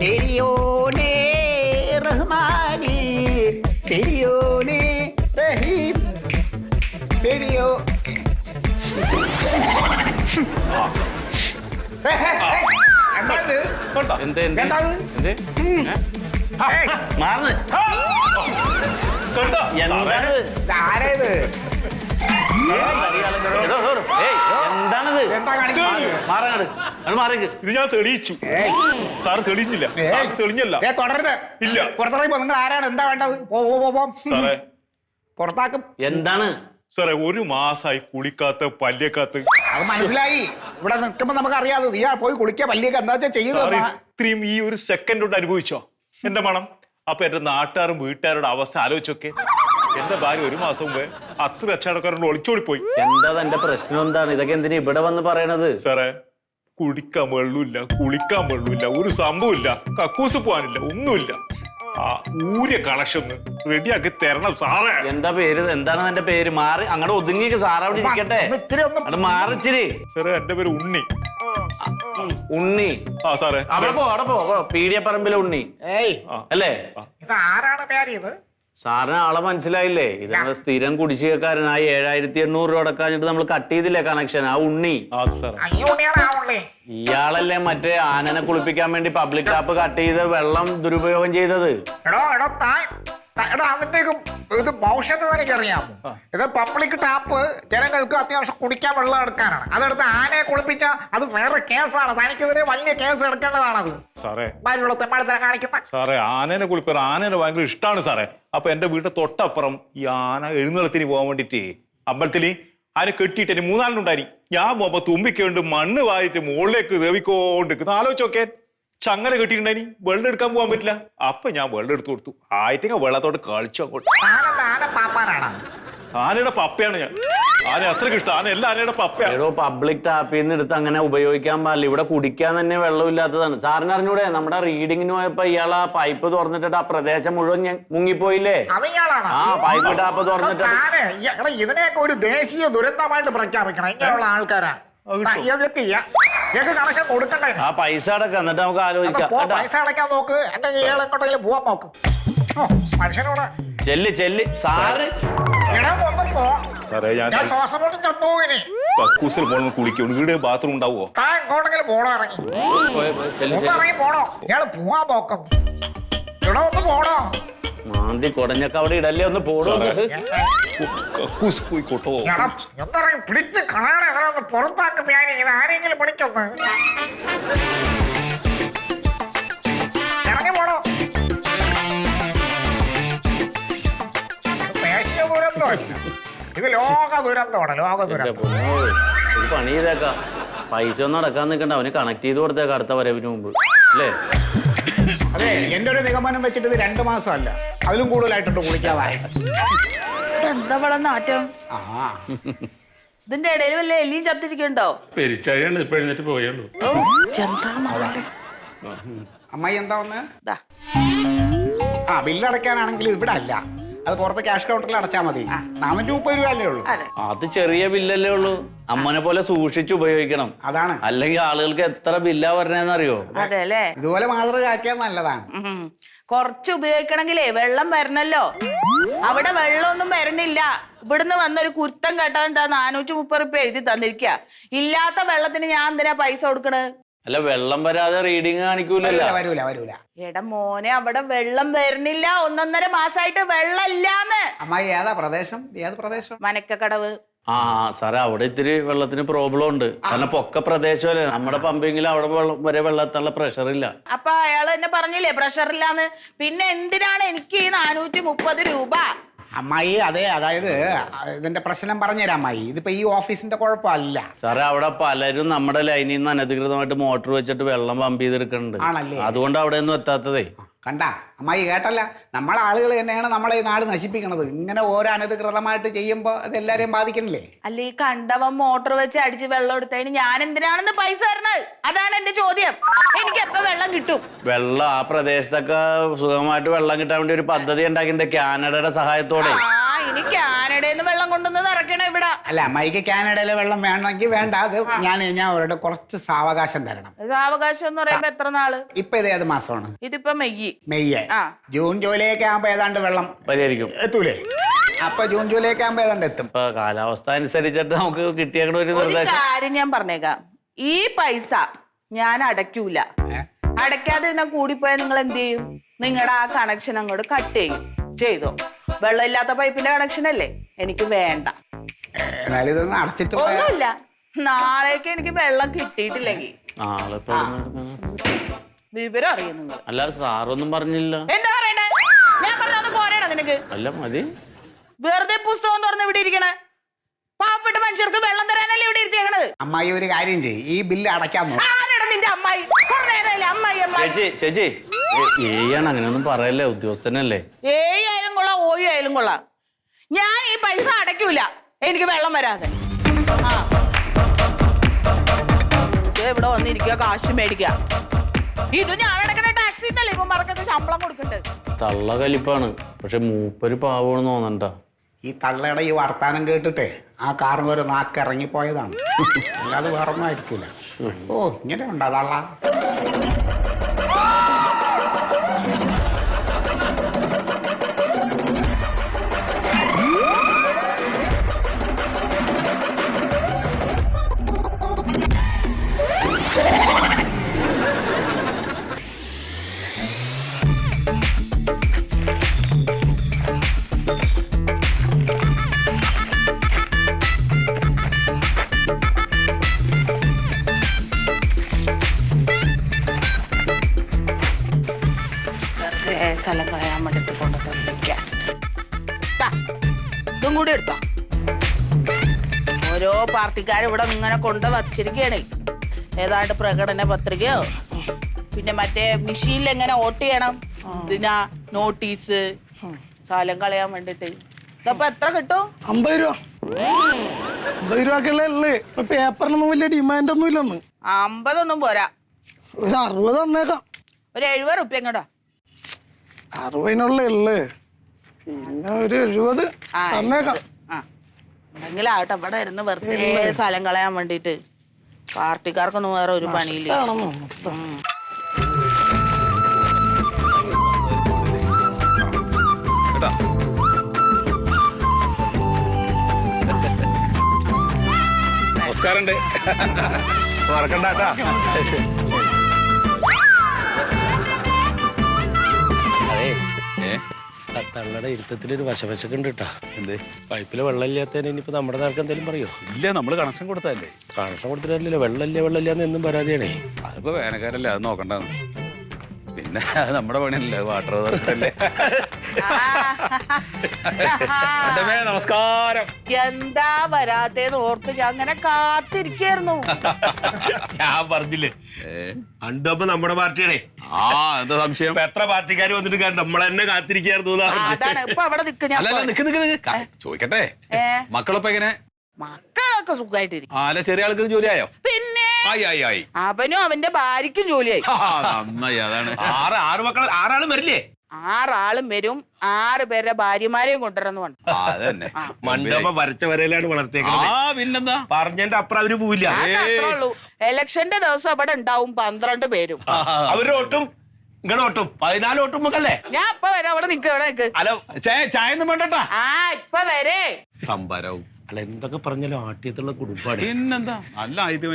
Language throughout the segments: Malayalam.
പെരിയോനെ റഹ്മാനെ പെരിയോനെ റഹീം പെരിയോ ആരേത് ഇത് ഞാൻ തെളിയിച്ചു. സാറ് തെളിഞ്ഞില്ല. തെളിഞ്ഞല്ല. തുടരുത്. ഇല്ല. പുറത്തിറങ്ങി നിങ്ങൾ ആരാണ്? എന്താ വേണ്ടത്? സാറേ പുറത്താക്കും. എന്താണ് സാറേ? 1 മാസമായി കുളിക്കാത്ത പല്ലിയക്കാത്ത. അത് മനസ്സിലായി. ഇവിടെ നിൽക്കുമ്പോ നമുക്ക് അറിയാതെ നീ പോയി കുളിക്കുക പല്ലിയൊക്കെ എന്താ വെച്ചാൽ ചെയ്യുന്നത്. ഇത്രയും ഈ 1 സെക്കൻഡ് കൊണ്ട് അനുഭവിച്ചോ എന്റെ മണം? അപ്പൊ എന്റെ നാട്ടുകാരും വീട്ടുകാരുടെ അവസ്ഥ ആലോചിച്ചൊക്കെ. എന്റെ ഭാര്യ 1 മാസം മുമ്പേ അത്ര അച്ചാടക്കാരോട് ഒളിച്ചോടിപ്പോയി. എന്താ എന്റെ പ്രശ്നം? എന്താണ് ഇതൊക്കെ? എന്തിനാ ഇവിടെ വന്ന് പറയണത്? സാറേ കുടിക്കാൻ വെള്ളമില്ല, കുളിക്കാൻ വെള്ളമില്ല, ഒരു സംഭവമില്ല, കക്കൂസ് പോകാനില്ല, ഒന്നുമില്ല. ആ ഊര്യ കണക്ഷൻ റെഡിയാക്കി തരണം സാറേ. എന്താ പേര്? എന്താണ് എന്റെ പേര്? മാറി അങ്ങോട്ട് ഒതുങ്ങിക്ക് സാറ് അവിടെ ഇരിക്കട്ടെ. അത് മാറിച്ചിരി. സാറേ എന്റെ പേര് ഉണ്ണി. ഉണ്ണി? ആ സാറേ അവിടെ പോ പീഡിയപ്പറമ്പിലെ ഉണ്ണി അല്ലേ? ആരാണ് പേര്? ഇത് സാറിന് ആളെ മനസ്സിലായില്ലേ? ഇത് സ്ഥിരം കുടിശ്ശികക്കാരൻ. ആ 7,800 രൂപ അടക്കാഞ്ഞിട്ട് നമ്മൾ കട്ട് ചെയ്തില്ലേ കണക്ഷൻ? ആ ഉണ്ണി. ഇയാളല്ലേ മറ്റേ ആനനെ കുളിപ്പിക്കാൻ വേണ്ടി പബ്ലിക് ടാപ്പ് കട്ട് ചെയ്ത് വെള്ളം ദുരുപയോഗം ചെയ്തത്? ഇത് ഭവിഷ്യത്ത് എനിക്കറിയാമോ? ഇത് പബ്ലിക് ടാപ്പ് ജനങ്ങൾക്ക് അത്യാവശ്യം കുടിക്കാൻ വെള്ളം എടുക്കാനാണ്. അതെടുത്ത് ആനയെ കുളിപ്പിച്ച അത് വേറെ കേസാണ്. തനിക്കെതിരെ വലിയ കേസ് എടുക്കേണ്ടതാണത്. സാറേ കാണിക്കുന്ന സാറേ ആനനെ കുളിപ്പറ ആനനെ ഭയങ്കര ഇഷ്ടമാണ് സാറേ. അപ്പൊ എന്റെ വീട്ടിൽ തൊട്ടപ്പുറം ഈ ആന എഴുന്നള്ളത്തിന് പോകാൻ വേണ്ടിട്ട് അമ്പലത്തില് ആന കെട്ടിയിട്ട് 3 നാളിനുണ്ടായി. ഞാൻ പോകുമ്പോ തുമ്പിക്കൊണ്ട് മണ്ണ് വായിട്ട് മുകളിലേക്ക് ദേവിക്കോണ്ട് ആലോചിച്ചോക്കെ ചങ്ങനെ കെട്ടിയിട്ടുണ്ടായി. വെള്ളം എടുക്കാൻ പോകാൻ പറ്റില്ല. അപ്പൊ ഞാൻ വെള്ളം എടുത്തു കൊടുത്തു. ആയിട്ടെങ്കിൽ വെള്ളത്തോട്ട് കളിച്ചു അങ്ങോട്ട്. ആനയുടെ പപ്പയാണ് ഞാൻ. ആന അത്രയ്ക്ക് ഇഷ്ടം. ആന എല്ലാ ആനയുടെ പപ്പയാണ്. പബ്ലിക് ടാപ്പിൽ നിന്ന് എടുത്ത് അങ്ങനെ ഉപയോഗിക്കാൻ പാടില്ല. ഇവിടെ കുടിക്കാൻ തന്നെ വെള്ളമില്ലാത്തതാണ്. സാറിന് അറിഞ്ഞൂടെ? നമ്മുടെ റീഡിങ്ങിന് പോയപ്പോ ഇയാൾ ആ പൈപ്പ് തുറന്നിട്ട് ആ പ്രദേശം മുഴുവൻ മുങ്ങിപ്പോയില്ലേ? ആ പൈപ്പ് ടാപ്പ് തുറന്നിട്ട് ഇതിനെയൊക്കെ ഒരു ദേശീയ ദുരന്തമായിട്ട് പ്രഖ്യാപിക്കണം. ഇങ്ങനെയുള്ള ആൾക്കാരാ കണക്ഷൻ കൊടുക്കണ്ടേ? ആ പൈസ അടക്കം എന്നിട്ട് നമുക്ക് ആലോചിക്കാം. പൈസ അടയ്ക്കാൻ നോക്ക്. എന്റെ എങ്ങോട്ടെങ്കിലും പോവാൻ നോക്ക്. മനുഷ്യനോട് ചെല്ലി സാറ് ശ്വാസം മുട്ടി ചത്തോകിനി കക്കൂസിൽ പോകണം കുളിക്കും. വീട് ബാത്റൂം ഉണ്ടാവോ? താൻ എങ്ങോട്ടെങ്കിലും പോണോ? ഇറങ്ങി പോണോ? ഇയാള് പോവാൻ നോക്കും. ഇവിടെ ഒന്ന് പോണോ? മാന്തി കൊടഞ്ഞൊക്കെ അവിടെ ഇടല്ലേ? ഒന്ന് പോടോ. പോയിക്കോട്ടോ. എന്താ പിടിച്ച് കളയണേ. പുറത്താക്കും. ഞാൻ ഇത് ആരെങ്കിലും പിടിക്കൊന്ന് ഇറങ്ങി പോണോ? ദേശീയ ദുരന്തമല്ല, ഇത് ലോക ദുരന്തമാണ്. ലോക ദുരന്തം. ഒരു പണി ചെയ്തേക്കാം. പൈസ ഒന്നും അടക്കാൻ നിൽക്കണ്ട. അവന് കണക്ട് ചെയ്ത് കൊടുത്തേക്കാം അടുത്ത വരവിന് മുമ്പ് അല്ലേ? അതെ, എന്റെ ഒരു നിഗമനം വെച്ചിട്ട് ഇത് 2 മാസമല്ല, അതിലും കൂടുതലായിട്ടുണ്ട് കുളിക്കാതായി. എന്താ ഇവിടെ നാറ്റം? ഇതിന്റെ ഇടയിൽ വല്ല എല്ലിയും ചത്തിരിക്കണ്ടോ? പെരിച്ചാഴിയാണ് ഇപ്പൊ എഴുന്നേറ്റ് പോയുള്ളൂ. അമ്മായി എന്താ വന്ന്? ബില്ലടയ്ക്കാനാണെങ്കിൽ ഇവിടെ അല്ല, അത് പുറത്ത് ക്യാഷ് കൗണ്ടറിൽ അടച്ചാൽ മതി. 430 രൂപ അല്ലേ ഉള്ളൂ. അത് ചെറിയ ബില്ലല്ലേ ഉള്ളൂ. അമ്മനെ പോലെ സൂക്ഷിച്ച് ഉപയോഗിക്കണം. അതാണ്. അല്ലെങ്കിൽ ആളുകൾക്ക് എത്ര ബില്ലാ പറഞ്ഞേന്നറിയോ? അതെ അല്ലേ? ഇതുപോലെ മാതൃകയാക്കിയാൽ നല്ലതാണ്. കുറച്ച് ഉപയോഗിക്കണമെങ്കിലേ വെള്ളം വരണല്ലോ. അവിടെ വെള്ളമൊന്നും വരണില്ല. ഇവിടുന്ന് വന്നൊരു കുരുത്തം കേട്ടാ 430 രൂപ എഴുതി തന്നിരിക്കുക. ഇല്ലാത്ത വെള്ളത്തിന് ഞാൻ എന്തിനാ പൈസ കൊടുക്കണത്? അല്ല, വെള്ളം വരാതെ റീഡിങ് കാണിക്കൂലല്ലോ. വരൂല. എടാ മോനെ, അവിടെ വെള്ളം വരണില്ല. 1.5 മാസമായിട്ട് വെള്ളം ഇല്ലാന്ന്. അമ്മായി ഏതാ പ്രദേശം? ഏത് പ്രദേശം? മനക്കക്കടവ്. സാറേ, അവിടെ ഇത്തിരി വെള്ളത്തിന് പ്രോബ്ലം ഉണ്ട്. കാരണം പൊക്ക പ്രദേശമല്ലേ. നമ്മുടെ പമ്പെങ്കിലും അവിടെ വരെ വെള്ളത്തിനുള്ള പ്രഷർ ഇല്ല. അപ്പൊ അയാൾ എന്നെ പറഞ്ഞില്ലേ പ്രഷർ ഇല്ലാന്ന്? പിന്നെ എന്തിനാണ് എനിക്ക് ഈ 430 രൂപ? അമ്മായി അതായത് ഇതിന്റെ പ്രശ്നം പറഞ്ഞുതരാം അമ്മായി. ഇതിപ്പോ ഈ ഓഫീസിന്റെ കുഴപ്പമല്ല സാറേ. അവിടെ പലരും നമ്മുടെ ലൈനിൽ നിന്ന് അനധികൃതമായിട്ട് മോട്ടോർ വെച്ചിട്ട് വെള്ളം പമ്പ് ചെയ്തെടുക്കുന്നുണ്ട്. അതുകൊണ്ട് അവിടെ ഒന്നും എത്താത്തതേ. കണ്ട അമ്മായി, കേട്ടല്ല? നമ്മളെ ആളുകൾ തന്നെയാണ് നമ്മളെ ഈ നാട് നശിപ്പിക്കണത്. ഇങ്ങനെ ഓരോ അനധികൃതമായിട്ട് ചെയ്യുമ്പോ അത് എല്ലാരെയും ബാധിക്കണില്ലേ? അല്ല, ഈ കണ്ടവൻ മോട്ടോർ വെച്ച് അടിച്ച് വെള്ളം എടുത്തതിന് ഞാൻ എന്തിനാണെന്ന് പൈസ തരണത്? അതാണ് എന്റെ ചോദ്യം. എനിക്ക് എപ്പോ വെള്ളം കിട്ടും? വെള്ളം ആ പ്രദേശത്തൊക്കെ സുഖമായിട്ട് വെള്ളം കിട്ടാൻ വേണ്ടി ഒരു പദ്ധതി ഉണ്ടാക്കിയിട്ടുണ്ട് കാനഡയുടെ സഹായത്തോടെ. ഇനി കാനഡയിൽ വെള്ളം കൊണ്ടുവന്ന് നിറയ്ക്കണം ഇവിടെ. അല്ല അമ്മായിക്ക് കാനഡയിലെ വെള്ളം വേണമെങ്കിൽ വേണ്ട. അത് ഞാൻ അവരുടെ കുറച്ച് സാവകാശം തരണം. സാവകാശം എന്ന് പറയുമ്പോ എത്ര നാള്? ഇപ്പൊ ഇത് ഏത് മാസമാണ്? ഇതിപ്പോ മെയ്യ്. ജൂൺ ജൂലൈ ഒക്കെ ആകുമ്പോ ഏതാണ്ട് വെള്ളം പരിഹരിക്കും. എത്തൂലേ? അപ്പൊ ജൂൺ ജൂലൈ ഒക്കെ ആകുമ്പോ ഏതാണ്ട് എത്തും. ഇപ്പൊ കാലാവസ്ഥ അനുസരിച്ചിട്ട് നമുക്ക് കിട്ടിയേക്കണ ഒരു ഒരു നിർദ്ദേശം. കാര്യം ഞാൻ പറഞ്ഞേക്കാം, ഈ പൈസ ഞാൻ അടയ്ക്കൂല. അടയ്ക്കാതിരുന്ന കൂടിപ്പോയാൽ നിങ്ങൾ എന്ത് ചെയ്യും? നിങ്ങളുടെ ആ കണക്ഷൻ അങ്ങോട്ട് കട്ട് ചെയ്തോ. വെള്ളമില്ലാത്ത പൈപ്പിന്റെ കണക്ഷൻ അല്ലേ, എനിക്ക് വേണ്ട. എന്നാലും ഇതൊന്നും അടച്ചിട്ട് ഒന്നുമില്ല, നാളേക്ക് എനിക്ക് വെള്ളം കിട്ടിയിട്ടില്ലെങ്കിൽ നാളെ വിവരം അറിയും നിങ്ങൾ. അല്ല സാറൊന്നും പറഞ്ഞില്ല. എന്താ പറയണേ? ഞാൻ പറഞ്ഞത് പോരാണോ നിനക്ക്? അല്ല മതി. വെറുതെ പുസ്തകം തുറന്ന് ഇവിടെ ഇരിക്കണേ. പാവപ്പെട്ട മനുഷ്യർക്ക് വെള്ളം തരാനല്ലേ ഇവിടെ ഇരുത്തിയേക്കണത്. അമ്മായി ഒരു കാര്യം ചെയ്യും, ഈ ബില്ല് അടയ്ക്കാൻ നോക്കും. ആരാണ് നിന്റെ അമ്മായി? അമ്മായി അമ്മായി ചേച്ചി ഏയാണ് അങ്ങനെയൊന്നും പറയല്ലേ, ഉദ്യോഗസ്ഥനല്ലേ. ആയാലും കൊള്ളാം, ഓയി ആയാലും കൊള്ളാം, ഞാൻ ഈ പൈസ അടയ്ക്കൂല എനിക്ക് വെള്ളം വരാതെ. ഇവിടെ വന്നിരിക്കുക, കാശ് മേടിക്കുക. ഇത് ഞാൻ അടക്കണ ടാക്സി എന്നല്ലേ ഇപ്പൊ മറക്കൊക്കെ ശമ്പളം കൊടുക്കണ്ടത്. തള്ള കലിപ്പാണ്, പക്ഷെ മൂപ്പര് പാവണെന്ന് തോന്നണ്ട. ഈ തള്ളയുടെ ഈ വർത്താനം കേട്ടിട്ടേ ആ കാറിന് ഒരു നാക്ക് ഇറങ്ങിപ്പോയതാണ്. അല്ലാതെ വേറൊന്നും ആയിരിക്കൂല. ഓ ഇങ്ങനെ ഉണ്ടോ തള്ള? സ്ഥലം കളയാൻ വേണ്ടിട്ട് കൊണ്ടുവന്നിരിക്കാം. ഇതും കൂടി എടുത്തോ. ഓരോ പാർട്ടിക്കാരും ഇവിടെ ഇങ്ങനെ കൊണ്ട് വച്ചിരിക്കുകയാണ്. ഏതാണ്ട് പ്രകടന പത്രികയോ പിന്നെ മറ്റേ മെഷീനിൽ എങ്ങനെ വോട്ട് ചെയ്യണം, പിന്നെ നോട്ടീസ്, സ്ഥലം കളയാൻ വേണ്ടിട്ട്. ഇതപ്പൊ എത്ര കിട്ടും? 50 രൂപ. 50 രൂപക്കുള്ളേ. ഇപ്പൊ പേപ്പറിനൊന്നും വലിയ ഡിമാൻഡ് ഒന്നും ഇല്ലെന്ന്. 50 ഒന്നും പോരാ, ഒരു 60 തന്നേക്കാം. ഒരു 70 റുപ്യ എങ്ങോട്ടാ? 60 പിന്നെ ഒരു 70 തന്നേക്കാം. എന്തെങ്കിലാവട്ടെ, ഇവിടെ ഇരുന്ന് വെറുതെ സ്ഥലം കളയാൻ വേണ്ടിട്ട്. പാർട്ടിക്കാർക്കൊന്നും വേറെ ഒരു പണിയില്ല. നമസ്കാരം. മറക്കണ്ടാട്ടാ. തങ്ങളുടെ ഇരുത്തത്തിലൊരു വശവശൊക്കെ ഉണ്ട് കേട്ടാ. എന്ത് പൈപ്പില് വെള്ളമില്ലാത്തതിന് ഇനിയിപ്പോ നമ്മുടെ നേർക്ക് എന്തെങ്കിലും പറയോ? ഇല്ല, നമ്മള് കണക്ഷൻ കൊടുത്തല്ലേ. കണക്ഷൻ കൊടുത്തിട്ടില്ലല്ലോ. വെള്ളമില്ലാന്ന് എന്നും പരാതിയാണേ. അതിപ്പോ വേനൽക്കാരല്ലേ, അത് നോക്കണ്ടെന്ന്. പിന്നെ അത് നമ്മുടെ പണിയല്ലേ, വാട്ടർ അതോറിറ്റി. നമസ്കാരം. എന്താ വരാത്തേന്ന് ഓർത്ത് ഞാൻ അങ്ങനെ കാത്തിരിക്കായിരുന്നു. ഞാൻ പറഞ്ഞില്ലേ അണ്ടപ്പോ നമ്മുടെ പാർട്ടിയാണേ. ആ എന്താ സംശയം? എത്ര പാർട്ടിക്കാർ വന്നിട്ട് നമ്മളെന്നെ കാത്തിരിക്കായിരുന്നു. അതാണ് ഇപ്പൊ അവിടെ ചോദിക്കട്ടെ, മക്കളൊപ്പം എങ്ങനെ? മക്കളൊക്കെ സുഖമായിട്ടിരിക്കും. അല്ല ചെറിയ ആൾക്ക് ജോലിയായോ? പിന്നെ ആയി. അവനും അവന്റെ ഭാര്യക്കും ജോലിയായി. നന്നായി. അതാണ്. ആറ് മക്കൾ, 6 ആളും വരില്ലേ? 6 ആളും വരും. 6 പേരുടെ ഭാര്യമാരെയും കൊണ്ടുവരുന്നു. അതന്നെ. മണ്ഡപം വരച്ച വരയിലാണ് വളർത്തിയേക്കുന്നത്. പിന്നെന്താ പറഞ്ഞതിന്റെ അപ്പുറം അവര് പോവില്ല. അത്രേ ഉള്ളൂ. ഇലക്ഷന്റെ ദിവസം അവിടെ ഉണ്ടാവും 12 പേരും. അവര് ഓട്ടും ഇങ്ങടെ ഓട്ടും 14 ഓട്ടും മുക്കല്ലേ. ഞാൻ ഇപ്പൊ വരാം. അവിടെ നിക്ക്, അവിടെ നിക്ക്. ഹലോ, ചായ ഒന്നും വേണ്ടട്ടാ. ഇപ്പൊ വരേ. സംഭരവും അല്ല എന്തൊക്കെ പറഞ്ഞാലും ആട്ടിയത്തുള്ള കുടുംബാണ്. പിന്നെന്താ, നല്ല ആദ്യം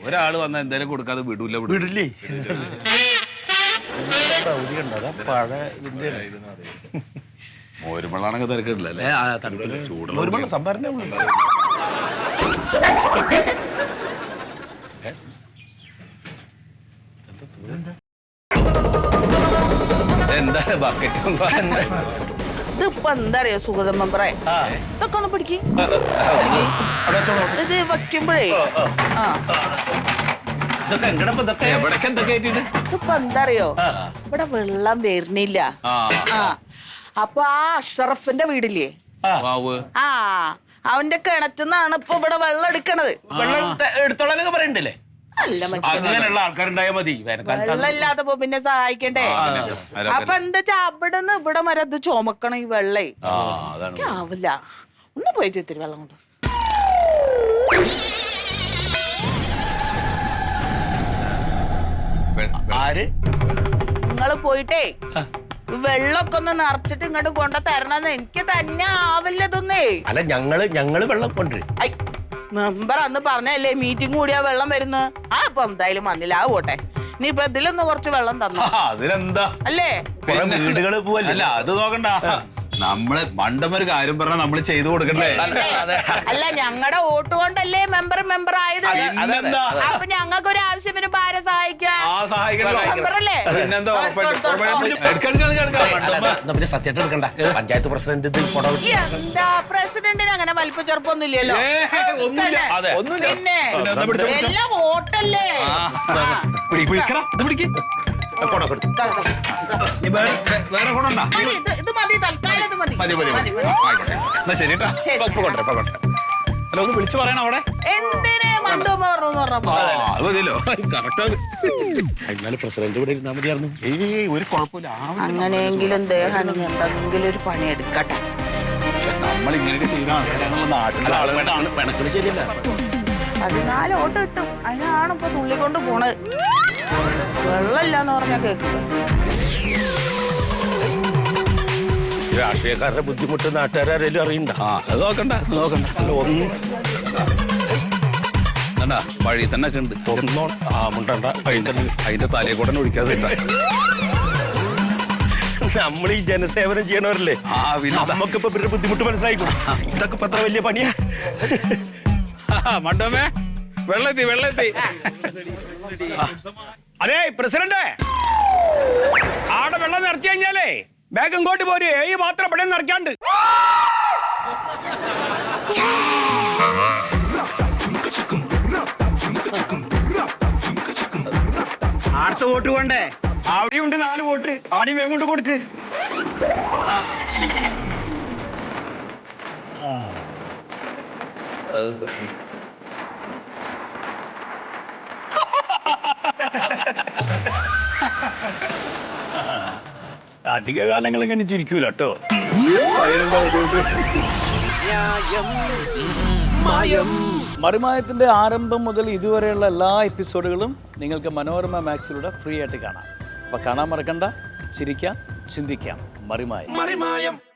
ഒരാള് വന്നാ എന്തായാലും കൊടുക്കാതെ വിടില്ലേ. മോരുമള്ളാണെങ്കിൽ തിരക്കില്ലല്ലേ? ചൂടുള്ള സംഭരണ എന്താ ബക്കറ്റും ഇതിപ്പോ എന്താ അറിയോ സുഗതം മെമ്പറേ, ഇതൊക്കെ ഒന്ന് പിടിക്ക്. ഇത് വയ്ക്കുമ്പോഴേ ഇതിപ്പോ എന്താ അറിയോ, ഇവിടെ വെള്ളം വരുന്നില്ല. അപ്പൊ ആ അഷറഫിന്റെ വീടില്ലേ, അവന്റെ കിണറ്റുന്നാണ് ഇപ്പൊ ഇവിടെ വെള്ളം എടുക്കണത്. വെള്ളം എടുത്തോളാനൊക്കെ പറയണ്ടല്ലേ? നല്ല മനുഷ്യൻ. അങ്ങനെയുള്ള ആൾക്കാരുണ്ടായാൽ മതി വേനൽക്കാലത്ത്. വെള്ളം ഇല്ലാത്തപ്പോ പിന്നെ സഹായിക്കണ്ടേ? അപ്പൊ എന്താ വെച്ചാ അവിടുന്ന് ഇവിടെ വരെ അത് ചുമക്കണം ഈ വെള്ളേ. അതാണ് ആവില്ല. ഒന്ന് പോയിട്ട് ഇത്തിരി വെള്ളം കൊണ്ട്. ആര് നിങ്ങള് പോയിട്ടേ വെള്ളമൊക്കെ ഒന്ന് നിറച്ചിട്ട് ഇങ്ങോട്ട് കൊണ്ട തരണമെന്ന് എനിക്ക് തന്നെ ആവില്ല ഇതൊന്നേ. അല്ല ഞങ്ങള് വെള്ളം കൊണ്ടുവരും. മെമ്പർ അന്ന് പറഞ്ഞല്ലേ മീറ്റിംഗ് കൂടിയാ വെള്ളം വരുന്നു. ആ ഇപ്പൊ എന്തായാലും വന്നില്ല. ആ പോട്ടെ, ഇനിയിപ്പൊ ഇതിലൊന്ന് കുറച്ച് വെള്ളം തന്നു. അതിനെന്താ കുറെ വീടുകള് പോവല്ലേ. അല്ല അത് നോക്കണ്ട, നമ്മള് മണ്ടമൊരു കാര്യം പറഞ്ഞാൽ നമ്മള് ചെയ്തു കൊടുക്കണ്ടേ? അല്ല ഞങ്ങളുടെ വോട്ട് കൊണ്ടല്ലേ മെമ്പർ ആയത്. പിന്നെന്താ? അപ്പൊ ഞങ്ങൾക്ക് ഒരു ആവശ്യം വരുമ്പോ ആരെ സഹായിക്കാം? മെമ്പറല്ലേ? പിന്നെന്താ പിന്നെ സത്യമായിട്ട് എടുക്കണ്ട. പഞ്ചായത്ത് പ്രസിഡന്റ് ഇത് കൊട എന്താ പ്രസിഡന്റിന് അങ്ങനെ വലിപ്പ ചെറുപ്പൊന്നും ഇല്ലല്ലോ. പിന്നെ എല്ലാം വോട്ടല്ലേ. വേറെ കൊണ്ടുണ്ടാ? ഇത് മതി, തൽക്കാലം ഇത് മതി. മതി മതി മതി. എന്നാ ശരി കേട്ടാ. അല്ല ഒന്ന് വിളിച്ചു പറയണം അവിടെ. എന്തിനെ മണ്ടു പറഞ്ഞു പറഞ്ഞപ്പോ അത് മതിയല്ലോ. കറക്റ്റ്. എന്നാലും പ്രസിഡന്റ് ഇവിടെ ഇരുന്നാൽ മതിയായിരുന്നു. ഒരു കുഴപ്പമില്ല. അങ്ങനെയെങ്കിലും ദേഹം എന്തെങ്കിലും ഒരു പണി എടുക്കട്ടെ. നമ്മൾ ഇങ്ങനെയൊക്കെ ചെയ്യുന്ന ആൾക്കാരാണല്ലോ നാട്ടിലെ ആളുകളാണ്. പെണക്കിന് ശരിയല്ല. 14 വോട്ട് കിട്ടും. അതിനാണ് ഇപ്പൊ തുള്ളിക്കൊണ്ട് പോണത്. വെള്ളമില്ലാന്ന് പറഞ്ഞാ കേൾക്കില്ല. രാഷ്ട്രീയക്കാരുടെ ബുദ്ധിമുട്ട് നാട്ടുകാരും അറിയണ്ട. അത് നോക്കണ്ട അല്ല ഒന്ന് എന്നാ വഴി തന്നെ ഒക്കെ ഉണ്ട്. മുണ്ടണ്ട. അതിന്റെ തലയെ കൂടെ ഒഴിക്കാതെ നമ്മൾ ഈ ജനസേവനം ചെയ്യണവരല്ലേ. നമുക്കിപ്പോ ഇവരുടെ ബുദ്ധിമുട്ട് മനസ്സിലായിക്കോളും. ഇതൊക്കെ ഇപ്പൊ എത്ര വലിയ പണിയാ. മണ്ടമേ വെള്ളെത്തി. അതെ പ്രസിഡന്റ്, ആടെ വെള്ളം നിറച്ചു കഴിഞ്ഞാലേ ബാഗ് ഇങ്ങോട്ട് പോര്. ഈ മാത്രം ഇവിടെ നിറയ്ക്കാണ്ട്. അടുത്ത വോട്ട് കൊണ്ടേ അവിടെയുണ്ട് 4 വോട്ട്. അവിടെയും വേഗം കൊണ്ട് കൊടുക്ക്. അധിക കാലങ്ങൾ ഇങ്ങനെ ചിരിക്കൂല കേട്ടോ. മറിമായത്തിന്റെ ആരംഭം മുതൽ ഇതുവരെയുള്ള എല്ലാ എപ്പിസോഡുകളും നിങ്ങൾക്ക് മനോരമ മാക്സിലൂടെ ഫ്രീ ആയിട്ട് കാണാം. അപ്പൊ കാണാൻ മറക്കണ്ട. ചിരിക്കാം, ചിന്തിക്കാം. മറിമായം.